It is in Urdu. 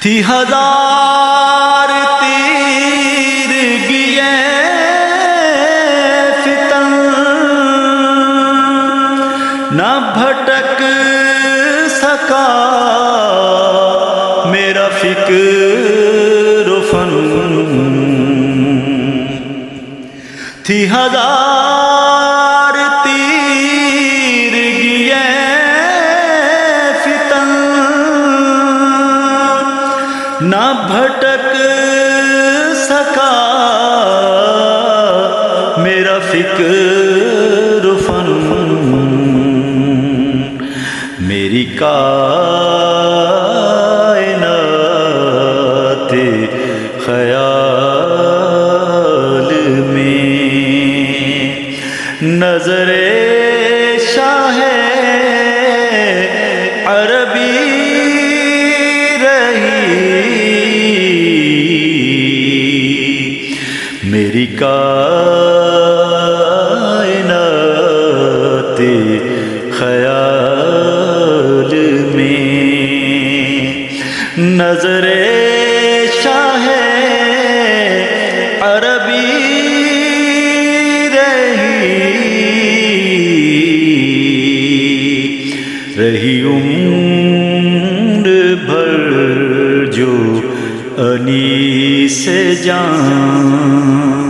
تھی ہزار تیرگییں فتن، نہ بھٹک سکا میرا فکر و فن، تھی ہزار تیرگییں فتن، نہ بھٹک سکا میرا فکر و فن، میری کائنات خیال میں نظر شاہ عربی میری کائنات خیال میں نظر شاہ عربی رہی عمر بھر جو انیس جان،